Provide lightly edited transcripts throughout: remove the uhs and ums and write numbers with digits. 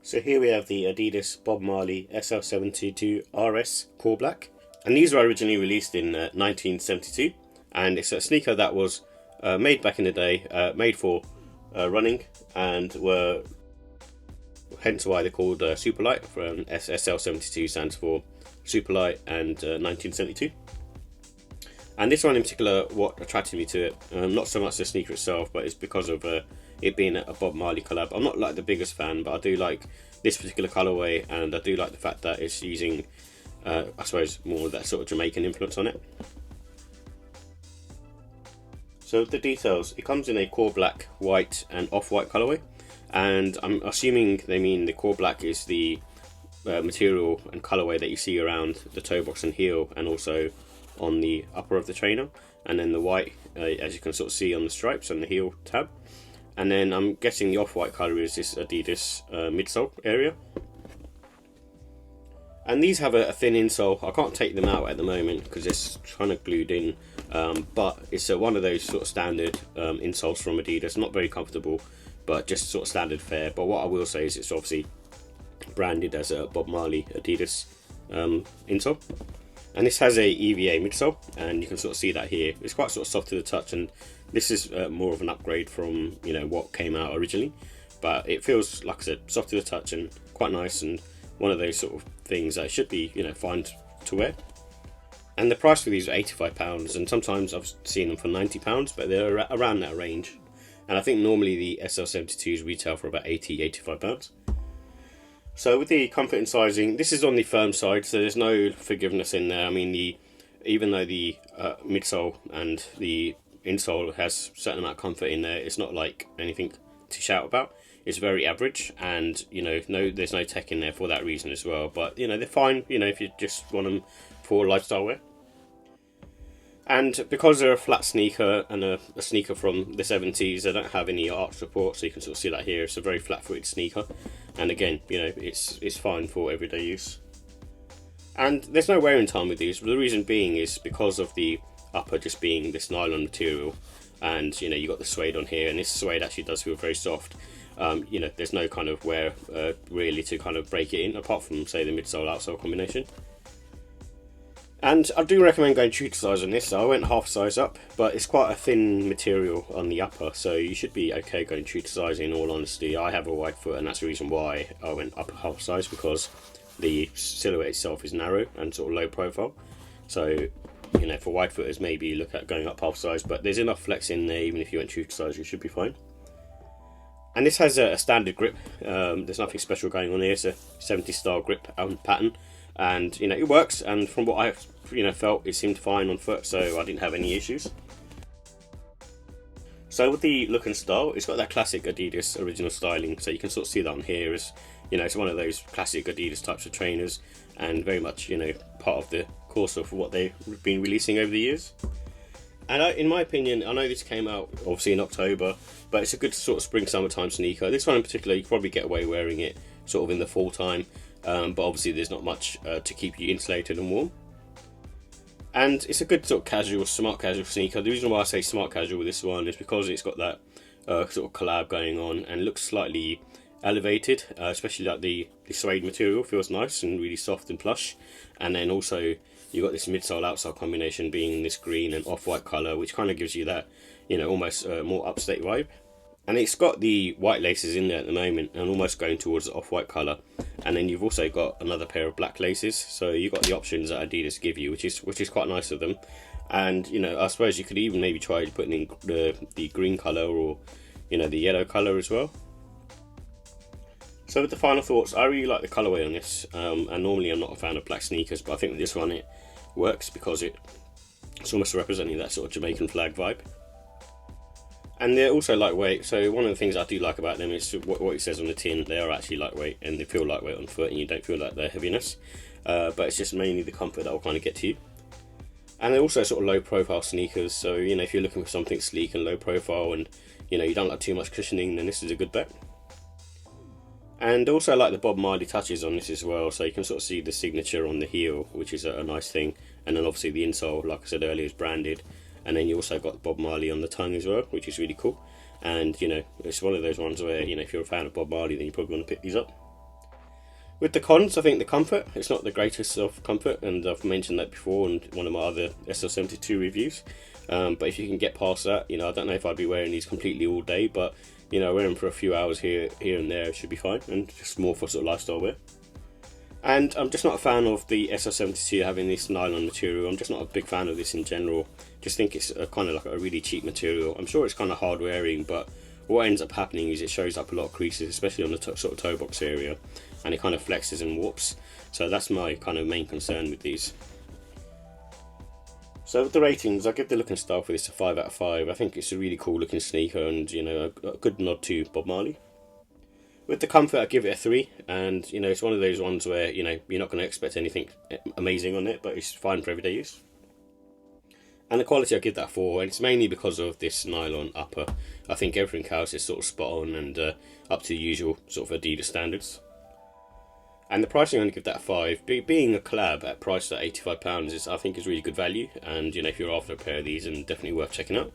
So here we have the Adidas Bob Marley SL72 RS Core Black, and these were originally released in 1972, and it's a sneaker that was made back in the day, made for running, and were hence why they're called Superlight. From SL72 stands for Superlight and 1972. And this one in particular, what attracted me to it, not so much the sneaker itself, but it's because of it being a Bob Marley collab. I'm not like the biggest fan, but I do like this particular colorway, and I do like the fact that it's using, I suppose, more of that sort of Jamaican influence on it. So the details, it comes in a core black, white, and off-white colorway, and I'm assuming they mean the core black is the material and colorway that you see around the toe box and heel, and also on the upper of the trainer, and then the white, as you can sort of see on the stripes and the heel tab, and then I'm guessing the off-white color is this Adidas midsole area. And these have a thin insole. I can't take them out at the moment because it's kind of glued in, but it's one of those sort of standard insoles from Adidas. Not very comfortable, but just sort of standard fare. But what I will say is it's obviously branded as a Bob Marley Adidas insole. And this has a EVA midsole, and you can sort of see that here. It's quite sort of soft to the touch, and this is more of an upgrade from what came out originally. But it feels, like I said, soft to the touch and quite nice, and one of those sort of things that should be fine to wear. And the price for these are £85, and sometimes I've seen them for £90, but they're around that range. And I think normally the SL72s retail for about £80–85. So with the comfort and sizing, this is on the firm side, so there's no forgiveness in there. I mean, even though the midsole and the insole has a certain amount of comfort in there, it's not like anything to shout about. It's very average, and there's no tech in there for that reason as well. But they're fine, if you just want them for lifestyle wear. And because they're a flat sneaker and a sneaker from the 70s, they don't have any arch support, so you can sort of see that here. It's a very flat-footed sneaker, and again, it's fine for everyday use. And there's no wearing time with these. The reason being is because of the upper just being this nylon material, and you got the suede on here, and this suede actually does feel very soft. There's no kind of wear really to kind of break it in, apart from say the midsole outsole combination. And I do recommend going true to size on this. So I went half size up, but it's quite a thin material on the upper, so you should be okay going true to size. In all honesty, I have a wide foot, and that's the reason why I went up half size, because the silhouette itself is narrow and sort of low profile. So for wide footers, maybe look at going up half size, but there's enough flex in there. Even if you went true to size, you should be fine. And this has a standard grip. There's nothing special going on here. It's a 70s style grip pattern, and it works. And from what I felt, it seemed fine on foot, so I didn't have any issues. So with the look and style, it's got that classic Adidas original styling. So you can sort of see that on here. It's one of those classic Adidas types of trainers, and very much part of the course of what they've been releasing over the years. And in my opinion, I know this came out obviously in October, but it's a good sort of spring summertime sneaker. This one in particular, you can probably get away wearing it sort of in the fall time, but obviously there's not much to keep you insulated and warm. And it's a good sort of casual, smart casual sneaker. The reason why I say smart casual with this one is because it's got that sort of collab going on, and looks slightly elevated, especially like the suede material feels nice and really soft and plush. And then also you've got this midsole outsole combination being this green and off-white colour, which kind of gives you that almost more upstate vibe. And it's got the white laces in there at the moment, and almost going towards the off-white colour. And then you've also got another pair of black laces, so you've got the options that Adidas give you, which is quite nice of them. And I suppose you could even maybe try putting in the green colour, or the yellow colour as well. So with the final thoughts, I really like the colourway on this, and normally I'm not a fan of black sneakers, but I think with this one it works because it's almost representing that sort of Jamaican flag vibe. And they're also lightweight, so one of the things I do like about them is what it says on the tin. They are actually lightweight, and they feel lightweight on foot, and you don't feel like their heaviness, but it's just mainly the comfort that will kind of get to you. And they're also sort of low profile sneakers, so if you're looking for something sleek and low profile, and you don't like too much cushioning, then this is a good bet. And also I like the Bob Marley touches on this as well, so you can sort of see the signature on the heel, which is a nice thing. And then obviously the insole, like I said earlier, is branded. And then you also got Bob Marley on the tongue as well, which is really cool. And it's one of those ones where if you're a fan of Bob Marley, then you probably want to pick these up. With the cons, I think the comfort, it's not the greatest of comfort, and I've mentioned that before in one of my other SL72 reviews. But if you can get past that, I don't know if I'd be wearing these completely all day, but wearing them for a few hours here and there should be fine, and just more for sort of lifestyle wear. And I'm just not a fan of the SL72 having this nylon material. I'm just not a big fan of this in general. Just think it's kind of like a really cheap material. I'm sure it's kind of hard wearing, but what ends up happening is it shows up a lot of creases, especially on the sort of toe box area, and it kind of flexes and warps. So that's my kind of main concern with these. So with the ratings, I give the look and style for this a 5 out of 5. I think it's a really cool looking sneaker, and a good nod to Bob Marley. With the comfort, I give it a 3, and it's one of those ones where you're not going to expect anything amazing on it, but it's fine for everyday use. And the quality, I give that 4, and it's mainly because of this nylon upper. I think everything else is sort of spot on and up to the usual sort of Adidas standards. And the pricing, I'm going to give that 5. Being a collab at price at £85 I think is really good value, and if you're after a pair of these, then definitely worth checking out.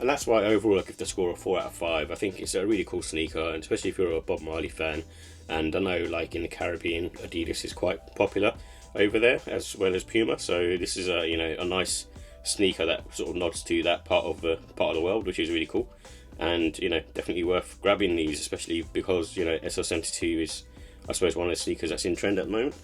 And that's why overall I give the score a 4 out of 5. I think it's a really cool sneaker, and especially if you're a Bob Marley fan. And I know, like in the Caribbean, Adidas is quite popular over there, as well as Puma. So this is a nice sneaker that sort of nods to that part of the world, which is really cool. And definitely worth grabbing these, especially because SL72 is, I suppose, one of the sneakers that's in trend at the moment.